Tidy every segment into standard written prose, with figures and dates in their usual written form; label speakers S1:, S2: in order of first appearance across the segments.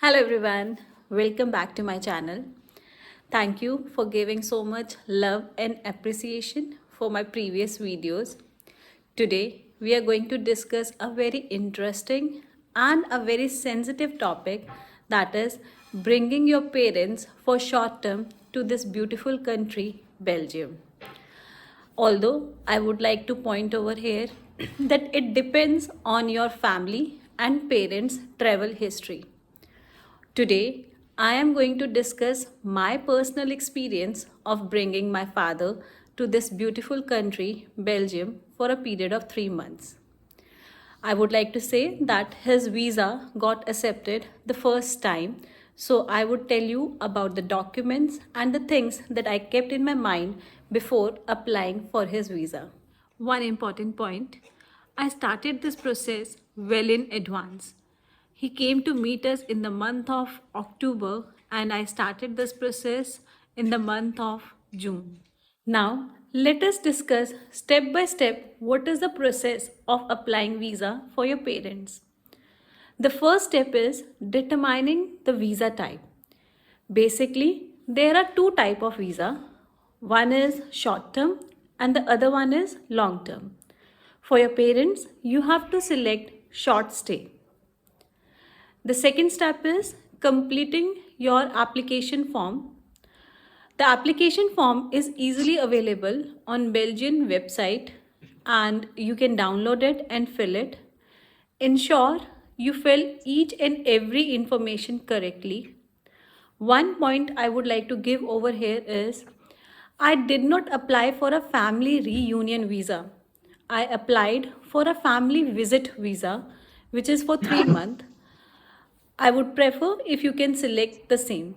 S1: Hello everyone, welcome back to my channel. Thank you for giving so much love and appreciation for my previous videos. Today we are going to discuss a very interesting and a very sensitive topic, that is bringing your parents for short term to this beautiful country, Belgium. Although I would like to point over here that it depends on your family and parents' travel history. Today, I am going to discuss my personal experience of bringing my father to this beautiful country, Belgium, for a period of 3 months. I would like to say that his visa got accepted the first time, so I would tell you about the documents and the things that I kept in my mind before applying for his visa. One important point, I started this process well in advance. He came to meet us in the month of October and I started this process in the month of June. Now, let us discuss step by step what is the process of applying visa for your parents. The first step is determining the visa type. Basically, there are two type of visa. One is short term and the other one is long term. For your parents, you have to select short stay. The second step is completing your application form. The application form is easily available on Belgian website and you can download it and fill it. Ensure you fill each and every information correctly. One point I would like to give over here is I did not apply for a family reunion visa. I applied for a family visit visa, which is for 3 months. I would prefer if you can select the same.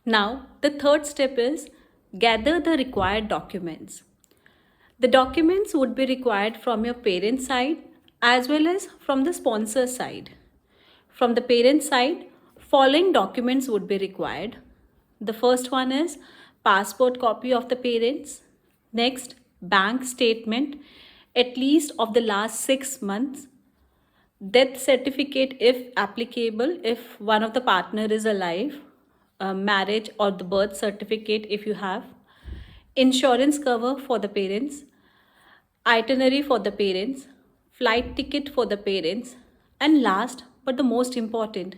S1: Now, the third step is gather the required documents. The documents would be required from your parent side as well as from the sponsor side. From the parent side, following documents would be required. The first one is passport copy of the parents. Next, bank statement, at least of the last 6 months. Death certificate if applicable, if one of the partner is alive. Marriage or the birth certificate if you have. Insurance cover for the parents. Itinerary for the parents. Flight ticket for the parents. And last but the most important,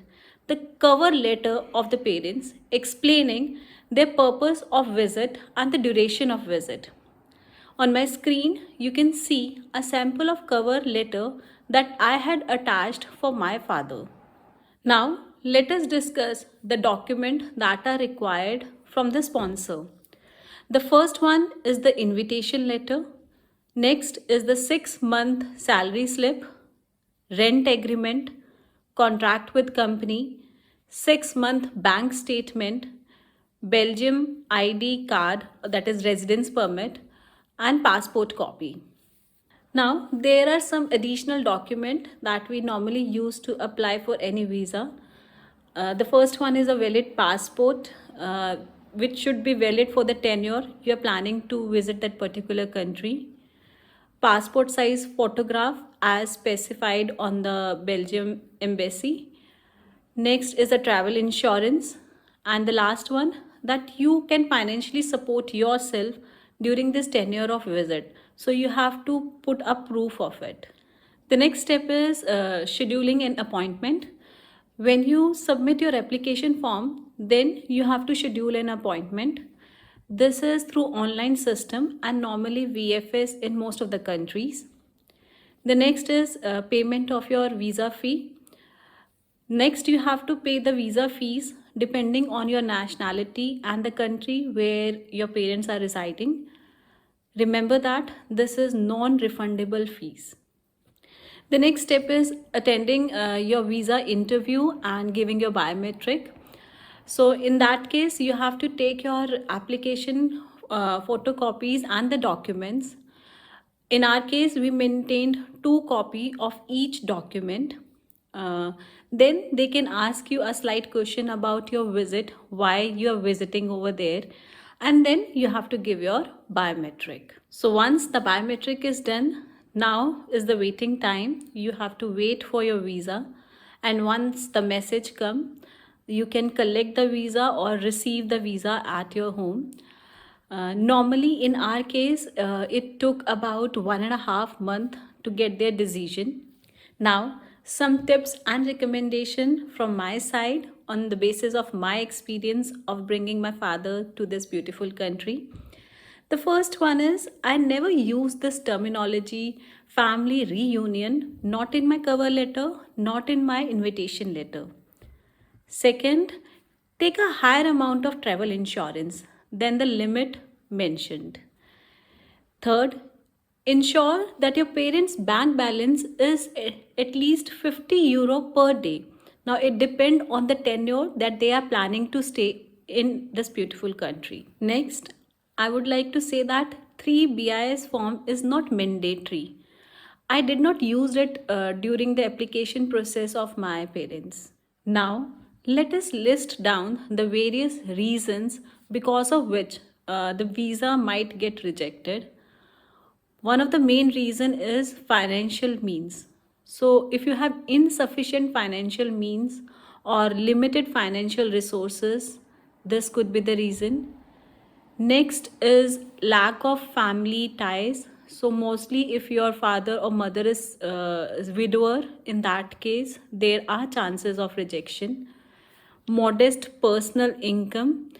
S1: the cover letter of the parents explaining their purpose of visit and the duration of visit. On my screen, you can see a sample of cover letter that I had attached for my father. Now, let us discuss the document that are required from the sponsor. The first one is the invitation letter. Next is the 6-month salary slip, rent agreement, contract with company, 6-month bank statement, Belgium ID card, that is residence permit, and passport copy. Now, there are some additional documents that we normally use to apply for any visa. The first one is a valid passport, which should be valid for the tenure you are planning to visit that particular country. Passport size photograph as specified on the Belgium embassy. Next is a travel insurance. And the last one, that you can financially support yourself during this tenure of visit. So you have to put a proof of it. The next step is scheduling an appointment. When you submit your application form, then you have to schedule an appointment. This is through online system and normally VFS in most of the countries. The next is payment of your visa fee. Next, you have to pay the visa fees depending on your nationality and the country where your parents are residing. Remember that this is non-refundable fees. The next step is attending your visa interview and giving your biometric. So in that case, you have to take your application photocopies and the documents. In our case, we maintained 2 copies of each document. Then they can ask you a slight question about your visit, why you are visiting over there, and then you have to give your biometric. So once the biometric is done, now is the waiting time. You have to wait for your visa, and once the message come, You can collect the visa or receive the visa at your home. Normally, in our case, it took about 1.5 months to get their decision. Now, some tips and recommendation from my side on the basis of my experience of bringing my father to this beautiful country. The first one is I never use this terminology family reunion, not in my cover letter, not in my invitation letter. Second, take a higher amount of travel insurance than the limit mentioned. Third, ensure that your parents' bank balance is at least 50 euro per day. Now, it depends on the tenure that they are planning to stay in this beautiful country. Next, I would like to say that 3 BIS form is not mandatory. I did not use it during the application process of my parents. Now, let us list down the various reasons because of which the visa might get rejected. One of the main reason is financial means. So if you have insufficient financial means or limited financial resources, this could be the reason. Next is lack of family ties. So mostly if your father or mother is widower, in that case, there are chances of rejection. Modest personal income.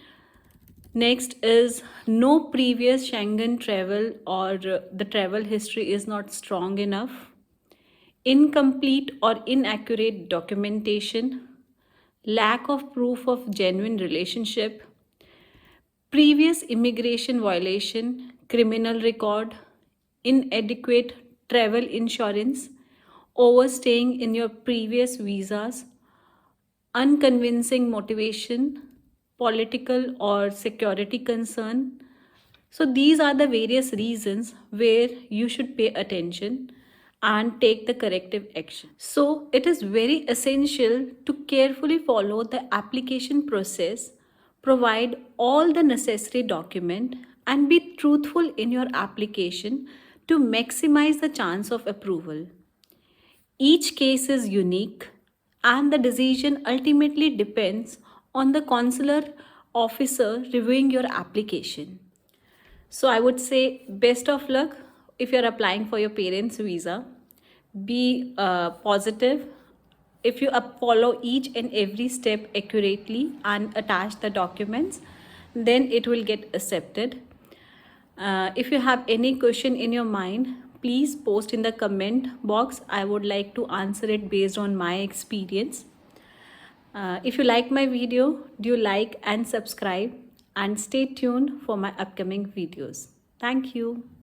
S1: Next is no previous Schengen travel or the travel history is not strong enough. Incomplete or inaccurate documentation. Lack of proof of genuine relationship. Previous immigration violation, criminal record, inadequate travel insurance, overstaying in your previous visas, unconvincing motivation, political or security concern. So, these are the various reasons where you should pay attention and take the corrective action. So, it is very essential to carefully follow the application process, provide all the necessary document, and be truthful in your application to maximize the chance of approval. Each case is unique, and the decision ultimately depends on the consular officer reviewing your application. So, I would say best of luck if you're applying for your parents' visa. Be positive. If you follow each and every step accurately and attach the documents, then it will get accepted. If you have any question in your mind, please post in the comment box. I would like to answer it based on my experience. If you like my video, do like and subscribe and stay tuned for my upcoming videos. Thank you.